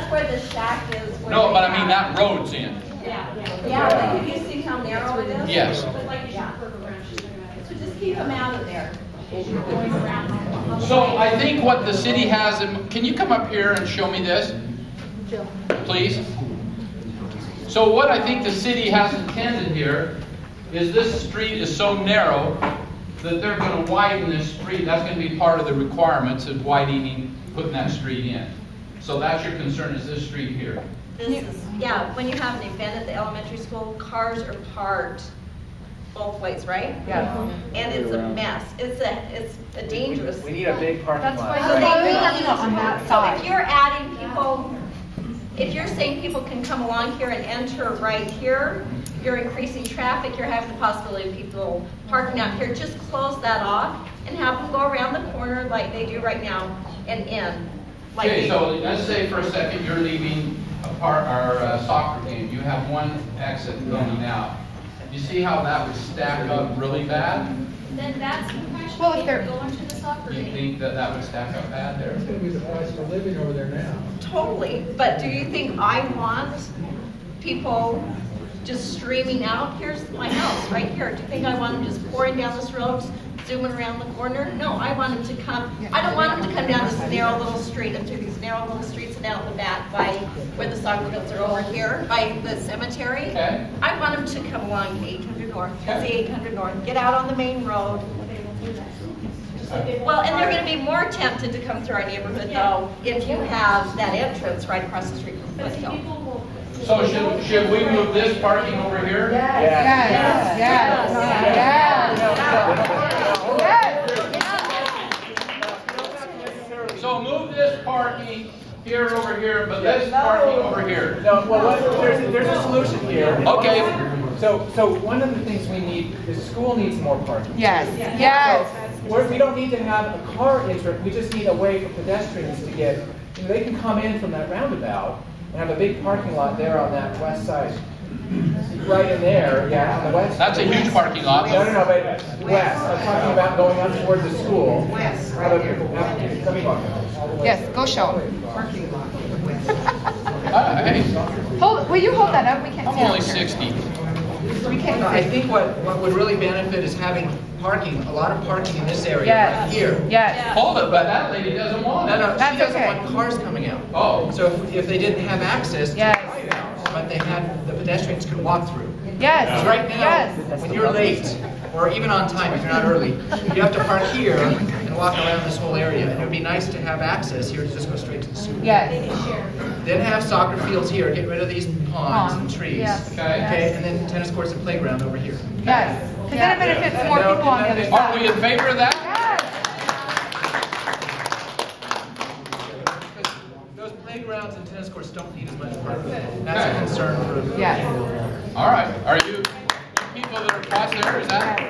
that's where the shack is. Where No, but I mean that road's in. Yeah, but have you seen how narrow it is? Yes. Yeah. So just keep them out of there. Going around. So I think what the city has, can you come up here and show me this, please? So what I think the city has intended here is this street is so narrow that they're going to widen this street. That's going to be part of the requirements of widening, putting that street in. So that's your concern, is this street here. This is, yeah, when you have an event at the elementary school, cars are parked both ways, right? Yeah. And it's a mess. It's a dangerous. We need a big parking lot. That's why on that So side. if you're adding people, if you're saying people can come along here and enter right here, you're increasing traffic, you're having the possibility of people parking out here. Just close that off and have them go around the corner like they do right now and in. Like Okay, so let's say for a second you're leaving our soccer game. You have one exit going out. You see how that would stack up really bad? Then that's the question. Well, if they're going to the soccer You game. think that would stack up bad there? It's going to be the price of living over there now. Totally, but do you think I want people just streaming out? Here's my house, right here. Do you think I want them just pouring down this road, zooming around the corner? No, I want them to come, I don't want them to come down this narrow little street and through these narrow little streets and out the back by where the soccer fields are over here, by the cemetery. Okay. I want them to come along 800 North, that's the 800 North, get out on the main road. Well, and they're going to be more tempted to come through our neighborhood though if you have that entrance right across the street from Westhill. So should we move this parking over here? Yes. So move this parking here over here, but this parking over here. No, well, there's a solution here. Okay. So one of the things we need, the school needs more parking. Yes. We don't need to have a car entrance, we just need a way for pedestrians to get, they can come in from that roundabout and have a big parking lot there on that west side. Right in there, yeah, on the west. That's a huge parking lot. No, but west. I'm talking about going up toward the school. West. Let me talk. Yes, go show. Hey, Will you hold that up? We can't I'm see only it. 60. We can't I see. think what would really benefit is having parking, a lot of parking in this area Yes. right here. Yes. Hold it, but that lady doesn't want it. No, That's she doesn't okay. want cars coming out. Oh. So if they didn't have access to Yes. the house, but they had, the pedestrians could walk through. Yes. Because right now, Yes. when you're late, or even on time if you're not early, you have to park here and walk around this whole area. And it would be nice to have access here to just go straight to the school. Yes. Then have soccer fields here, get rid of these ponds and trees. Yes. Okay. And then tennis courts and playground over here. Yes. Because then it benefits more people on the other Are we side. in favor of that? Yes. Those playgrounds and tennis courts don't need as much parking. That's a concern for. Yes. All right. Are you people that are across there? Is that?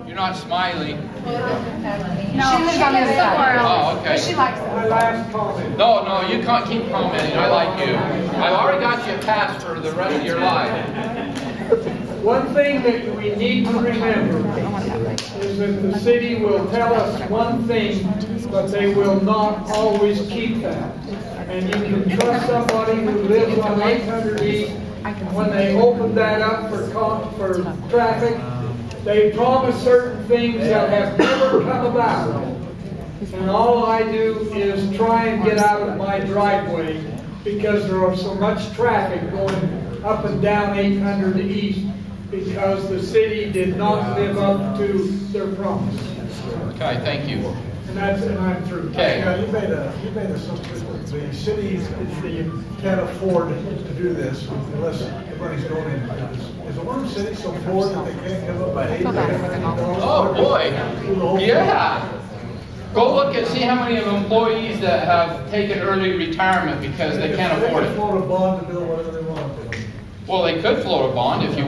You're not smiling. No, she lives on the other side. Oh, okay. But she likes it. My last comment. No, you can't keep commenting. I like you. I've already got you a pass for the rest of your life. One thing that we need to remember is that the city will tell us one thing, but they will not always keep that. And you can trust somebody who lives on 800 East, when they open that up for traffic, they promise certain things that have never come about. And all I do is try and get out of my driveway because there are so much traffic going up and down 800 East because the city did not live up to their promise. Okay, thank you. And I'm through. Okay. Yeah, you made a the cities can't afford to do this unless everybody's going in. Is the one city so poor that they can't give up $8 Oh boy. Yeah. Go look and see how many of employees that have taken early retirement because they can't afford They can it. float a bond to build whatever they want to. Well, they could float a bond if you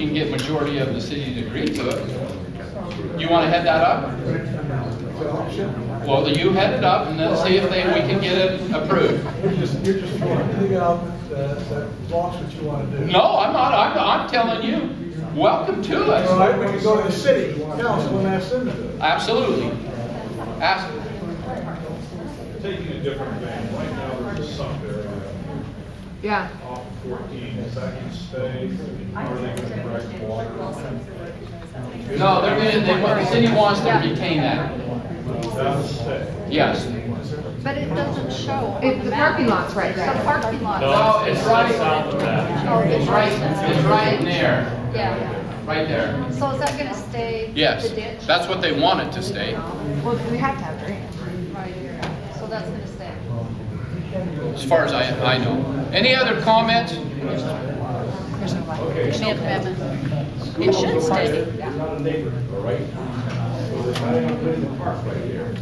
can get majority of the city to agree to it. You want to head that up? Well, you head it up and then see if we can get it approved. You're just throwing anything out that blocks what you want to do. No, I'm not. I'm telling you. Welcome to us. All right, we can go to the city council and ask them to do it. Absolutely. Ask. taking a different vein, right now there's a sump area Yeah. off of 14, is that going to stay? Are they going to direct water? No, the city wants to retain that. That'll stay. Yes. But it doesn't show. If the parking lot's right The there. parking lot. No, it's right. South of that. It's right there. Yeah. Right there. So is that gonna stay? Yes. The ditch? That's what they want it to stay. Well, we have to have drainage. Right here. So that's gonna stay. As far as I know. Any other comments? There's no light. Any amendment? It should stay. There's not a neighborhood, all right? So they're planning on putting the park right there.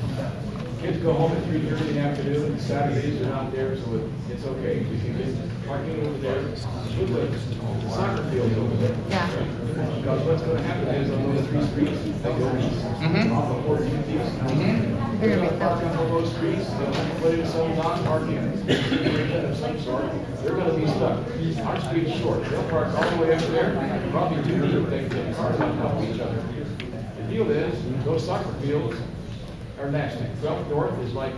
Kids go home at 3:30 in the afternoon, and Saturdays they're not there, so it's okay. We can get parking over there, with the soccer field over there. Yeah. Because what's gonna happen is on those 3 streets, they go east, off of 14th East. They're gonna be Park filled. on all those streets, they'll put in some non-parking area of some sort, they're gonna be stuck. Our street's short, they'll park all the way up there, probably 2 deep, they can get cars on top of each other. The deal is, those soccer fields are nasty. 12th North is like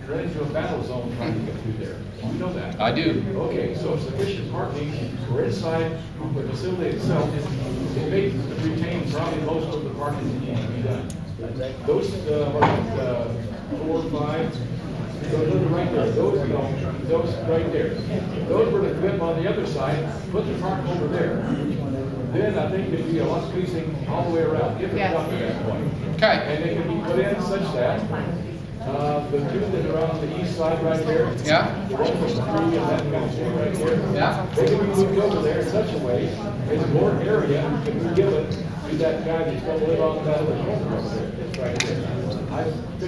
running through a battle zone trying to get through there. You know that? I do. Okay, so sufficient parking, we're inside the facility itself, it may retain probably most of the parking that needs to be done. Those, 4, 5, those are right there, those right there. Those were to flip on the other side, put the park over there. Then I think there'd be a lot of spacing all the way around, if it's up to that point. Okay. And they can be put in such that, the two that are on the east side right there. Yeah. The one from the tree and that kind of thing right there. Yeah. They can be moved over there in such a way, as more area can be given to that guy that's gonna live on that other corner over there. It's right there.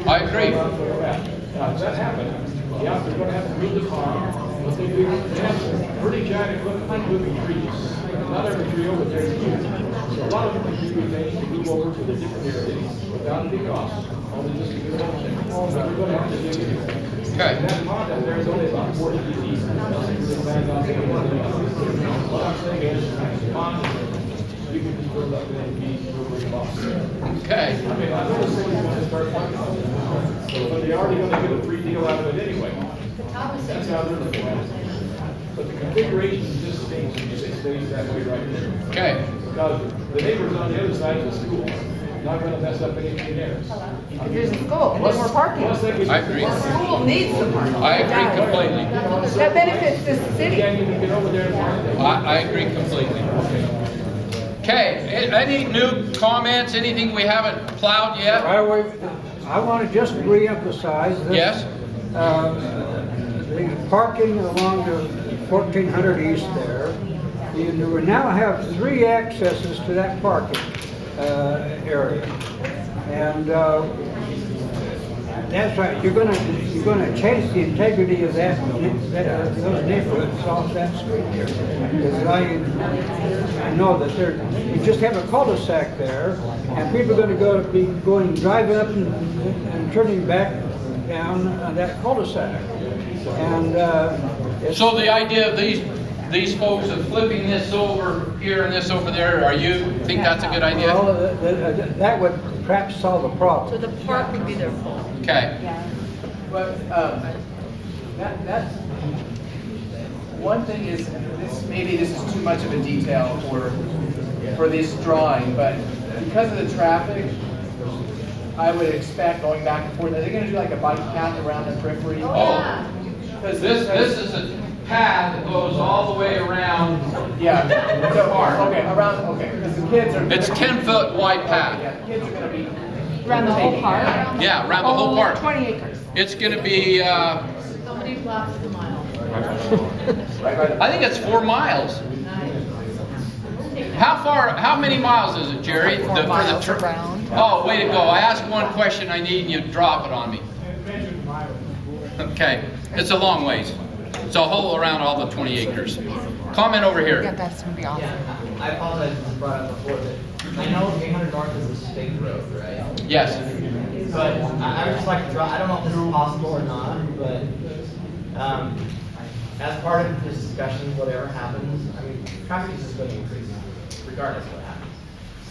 I agree. Now, if that happens, yeah, they're gonna have to move the farm, but they do, they have some pretty giant equipment like moving trees. Not every tree over there is huge. So a lot of them can be retained to move over to the different areas without any cost. Only just to get over there. So we're gonna have to dig it. Okay. And that pond out there is only about 40 feet deep. What I'm saying is, the pond, you can just build up and be really lost. Okay. I mean, I know the city's gonna start working on this, but they're already gonna get a free deal out of it anyway. That's how they're looking at it. But the configuration just stays that way right there. Okay. Because the neighbors on the other side of the school, not gonna mess up anything there. If there's a school, and then we're parking. Plus, they can- I agree. The school needs the parking. I agree completely. That benefits the You city. can't even get over there and park there. I agree completely. Okay. Any new comments? Anything we haven't plowed yet? I want to just re-emphasize this. Yes. The parking along the 1400 East there, you now have 3 accesses to that parking area. And that's right, you're going to change the integrity of those neighborhoods off that street there. Because I know that you just have a cul-de-sac there, and people are going to be driving up and turning back down that cul-de-sac. And So the idea of these folks of flipping this over here and this over there, think that's a good idea? well, that would perhaps solve the problem. So the park would be their fault. Okay. But that's one thing is maybe this is too much of a detail for this drawing, but because of the traffic, I would expect going back and forth. Are they going to do like a bike path around the periphery? Oh, this is a path that goes all the way around. Yeah. the park. Okay, around. Okay, because the kids are. It's 10-foot wide path. Yeah, the kids are going to be. Around the whole park? Yeah, around the whole park. 20 acres. It's going to be. Somebody laps the mile. I think it's 4 miles. How many miles is it, Jerry? 4 miles around. Oh, way to go. I asked one question I need and you drop it on me. Okay. It's a long ways. It's a whole around all the 20 acres. Comment over here. Yeah, that's going to be awesome. Yeah, I apologize if this was brought up before, but I know 800 North is a state road, right? Yes. But I would just like to draw, I don't know if this is possible or not, but as part of this discussion, whatever happens, I mean, traffic is just going to increase regardless of what happens.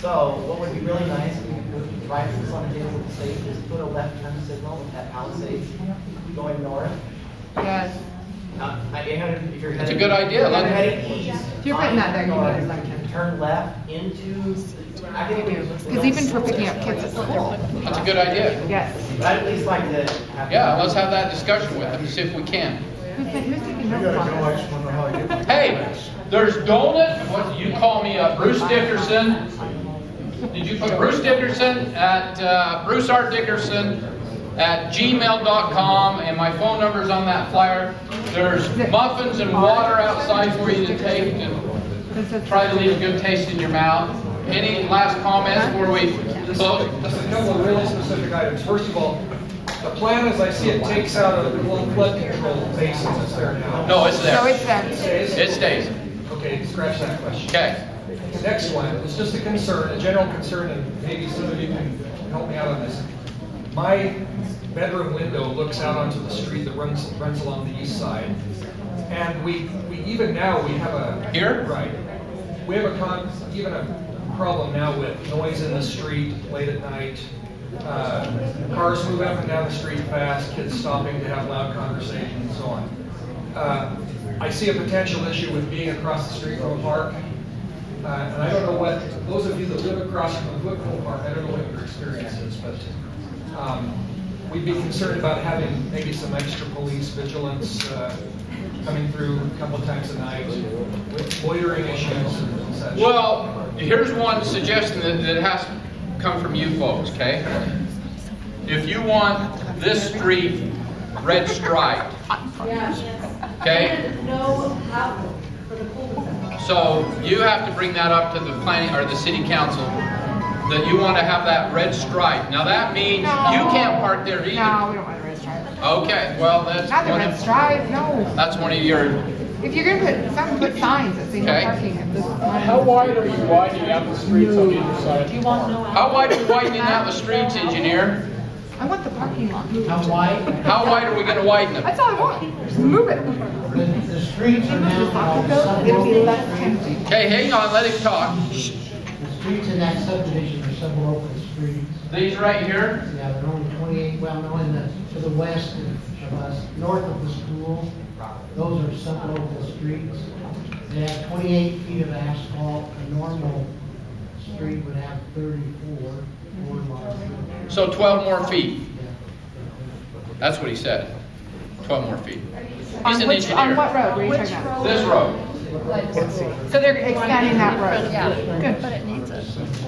So what would be really nice, if we could provide this on the table with the state, is put a left turn signal at Palisades going north. Yes. If you're That's a heading- good idea. If you're heading east. If you're putting that there, you north, know it's like- turn left into. I think Because even for picking up kids at school. That's a good idea. Yes. I'd at least like to have. Yeah, let's have that discussion with them and see if we can. Who's taking You notes gotta on go, I this? just wanna know how to get. Hey, there's donut, what, you call me Bruce Dickerson. Did you put Bruce Dickerson at Bruce R. Dickerson at gmail.com, and my phone number's on that flyer. There's muffins and water outside for you to take and try to leave a good taste in your mouth. Any last comments before we close? Just a couple of really specific items. First of all, the plan as I see it takes out a little flood control basin that's there now. No, it's there. So it's there. It stays? It stays. Okay, scratch that question. Okay. The next one is just a concern, a general concern, and maybe some of you can help me out on this. My bedroom window looks out onto the street that runs along the east side. And we even now, we have a... Here? Right. We have even a problem now with noise in the street late at night. Cars moving up and down the street fast, kids stopping to have loud conversations and so on. I see a potential issue with being across the street from a park. And I don't know what, those of you that live across from a football park, I don't know what your experience is, but we'd be concerned about having maybe some extra police vigilance coming through a couple of times a night with loitering issues and such. Well, here's one suggestion that has to come from you folks, okay? If you want this street red striped, okay? So you have to bring that up to the planning or the city council that you want to have that red stripe. Now that means you can't park there either. No, we don't want a red stripe. Okay, well that's Not the one red of, stripe, no. that's one of your. If you're gonna put signs that say no Okay. parking at this How wide are you widening out the streets on either side? How wide are we widening out the streets, engineer? I want the parking lot moved. How wide? How wide are we going to widen them? That's all I want. Just move it. The streets are now It'll be less tempting. Okay, hang on, let him talk. The streets in that subdivision are sub-open streets. These right here? Yeah, they're only 28, well, no, to the west of us, north of the school, those are sub-local streets. They have 28 feet of asphalt. A normal street would have 34. So 12 more feet. That's what he said. 12 more feet. He's an engineer. On what road were you talking about? This road. So they're expanding that road. Yeah, Good. but it needs it.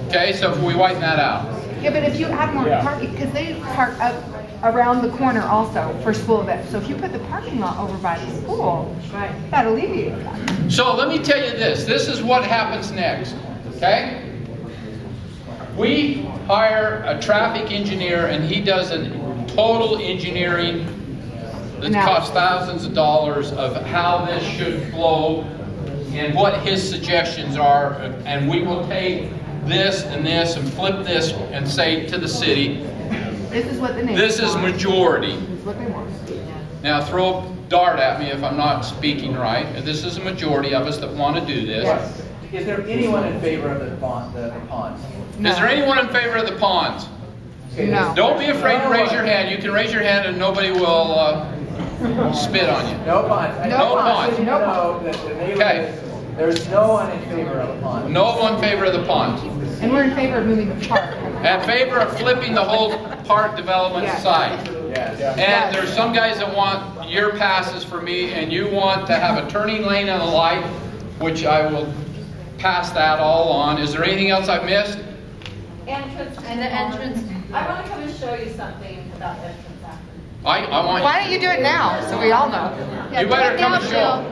Okay, so if we widen that out. Yeah, but if you add more parking, because they park up around the corner also for school events. So if you put the parking lot over by the school, that alleviates that. So let me tell you this. This is what happens next. Okay? We hire a traffic engineer and he does a total engineering that costs thousands of dollars of how this should flow and what his suggestions are, and we will take this and flip this and say to the city, This is what the neighbors this is want. majority. This is what they want. Now throw a dart at me if I'm not speaking right. This is a majority of us that want to do this. Yes. Is there anyone in favor of the ponds? Is there anyone in favor of the ponds? Okay, No. Don't be afraid to raise your hand. You can raise your hand and nobody will spit on you. No ponds. I No just want ponds. you to No know that the neighborhood, Okay. there's no one in favor of a pond. No one in favor of the ponds. And we're in favor of moving the park. In favor of flipping the whole park development Yes. side. Yes. And there's some guys that want your passes for me, and you want to have a turning lane and a light, which I will pass that all on. Is there anything else I've missed? Entrance. And the entrance. I want to come and show you something about entrance after. I want Why don't you do it now, so we all know? you better come and show.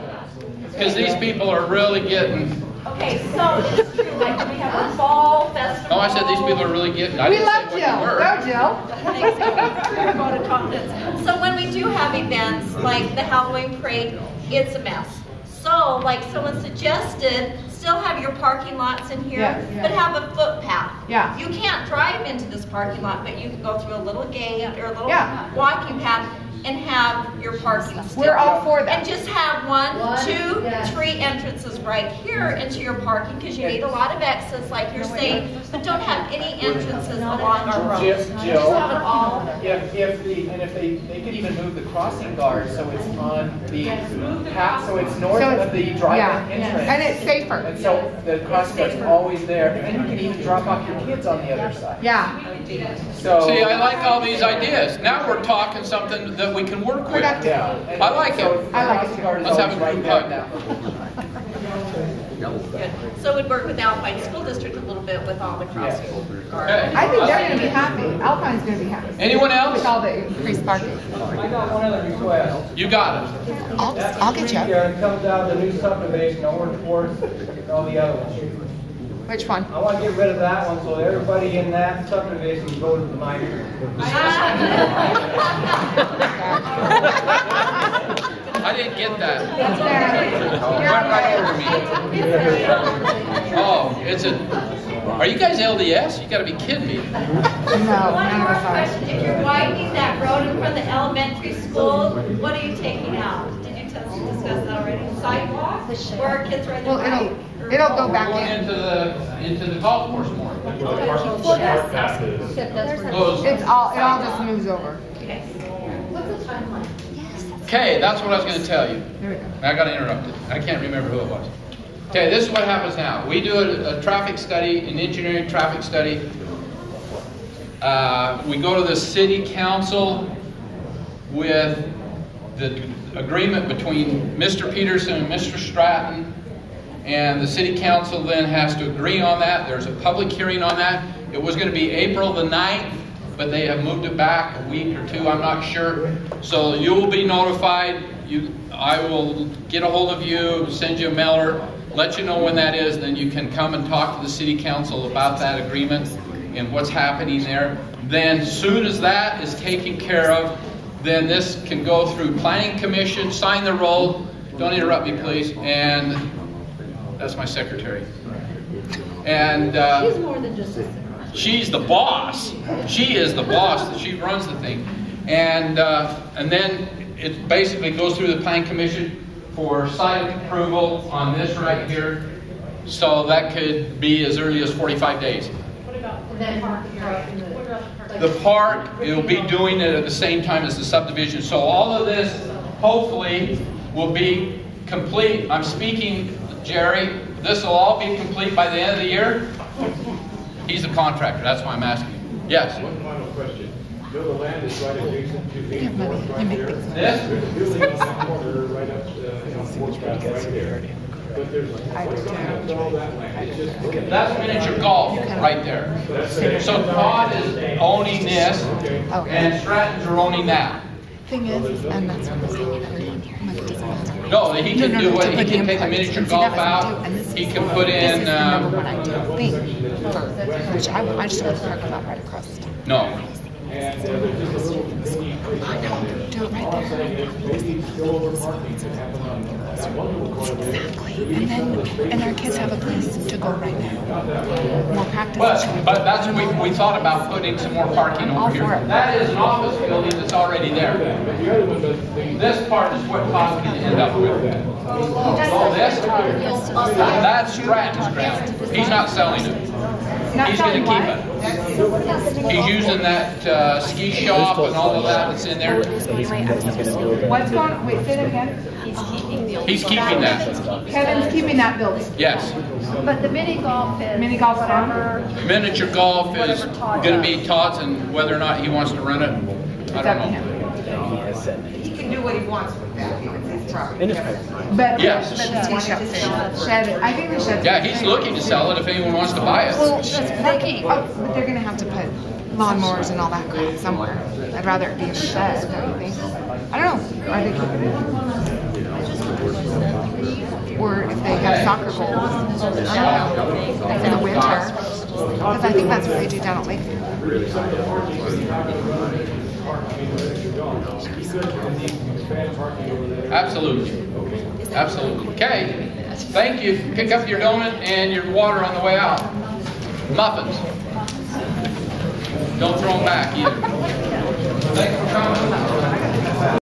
Because these people are really getting... Okay, so it's true, like we have a fall festival. No, I said these people are really getting... I We didn't love say Jill. what you were. Go, Jill. Go to confidence. So when we do have events like the Halloween parade, it's a mess. So like someone suggested, still have your parking lots in here, Yeah. but have a footpath. Yeah. You can't drive into this parking lot, but you can go through a little gate or a little Yeah. walking path. and have your parking still. We're all for that. And just have one, two, three entrances right here into your parking, because you need a lot of exits, like you're saying, but don't have any entrances along our roads. Just have it all. If they could even move the crossing guard so it's on the path, so it's north of the driveway entrance. And it's safer. And so the crossing guard's always there, and then you can even drop off your kids on the other side. Yeah. So See, I like all these ideas. Now we're talking something that we can work with. yeah, I like it. I like it. Let's have a group hug. Good. So it would work with Alpine School District a little bit with all the crossing guard. Okay. I think they're gonna be happy. Alpine's gonna be happy. Anyone else? With all the increased parking. I got one other request. You got it. I'll get you. It comes out of the new subdivision, Orange Forest, and all the other ones. Which one? I want to get rid of that one, so everybody in that subdivision can go to the minor. I didn't get that. That's fair. Went right over me. Oh, it's a. Are you guys LDS? You got to be kidding me. No, none of us are. If you're widening that road in front of the elementary school, what are you taking out? Did you discuss that already? Sidewalks? Where are kids riding their bike? It'll go back Going in. into the golf course more. It's all, it all just moves over. Okay. What's the timeline? Okay, that's what I was going to tell you. There we go. I got interrupted. I can't remember who it was. Okay, this is what happens now. We do a traffic study, an engineering traffic study. We go to the city council with the agreement between Mr. Peterson and Mr. Stratton, and the city council then has to agree on that. There's a public hearing on that. It was going to be April the 9th, but they have moved it back a week or two, I'm not sure. So you will be notified. I will get a hold of you, send you a mailer, let you know when that is, then you can come and talk to the city council about that agreement and what's happening there. Then soon as that is taken care of, then this can go through planning commission, sign the roll, don't interrupt me please, and that's my secretary. And She's more than just a secretary. she's the boss. She is the boss. She runs the thing. And then it basically goes through the planning commission for site approval on this right here. So that could be as early as 45 days. What about the park? The park, it'll be doing it at the same time as the subdivision. So all of this, hopefully, will be complete. I'm speaking, Jerry, this will all be complete by the end of the year? He's the contractor, that's why I'm asking. Yes? One final question. You know the land is right adjacent to the forest right there? This? There's a building on that corner right up, Forest Path right there. But there's, what's going to happen to all that land? It's just. That's miniature golf right there. So Todd is owning this, and Stratton's are owning that. Thing is, and that's what my cousin has. No, he can do what, he put can the take the inputs, miniature and see, golf that was out, my deal, and this he is- can put this in, is the number one ideal thing, which I just want to talk about right across the street. no. And there's just a little tiny creek. I know, do it right All I'm there. saying is maybe spillover parking can happen on that one little corner there. Exactly, and our kids have a place to go right now. More practice. But that's, we thought about putting some more parking over here. That is an office building that's already there. This part is what Todd's going to end up with. Oh, this? That's Stratton's ground. He's not selling it. He's going to keep it. He's using that ski shop and all of that that's in there. What's going on? Wait, say that again? He's keeping that. Kevin's keeping that building. Yes. But the mini golf is. Mini golf's gone? Miniature golf is going to be Todd's, and whether or not he wants to run it, I don't know. He can do what he wants with that. It's his property. But Yes. the tea shop shed, I think the shed's. Yeah, he's looking to sell it if anyone wants to buy Well, it. but they're gonna have to put lawnmowers and all that crap somewhere. I'd rather it be in a shed, don't you think? I don't know. Are they keeping it? Or if they have soccer goals. I don't know. In the winter. Because I think that's what they do down at Lakeview. Absolutely. Absolutely. Okay. Thank you. Pick up your donut and your water on the way out. Muffins. Don't throw them back either. Thanks for coming.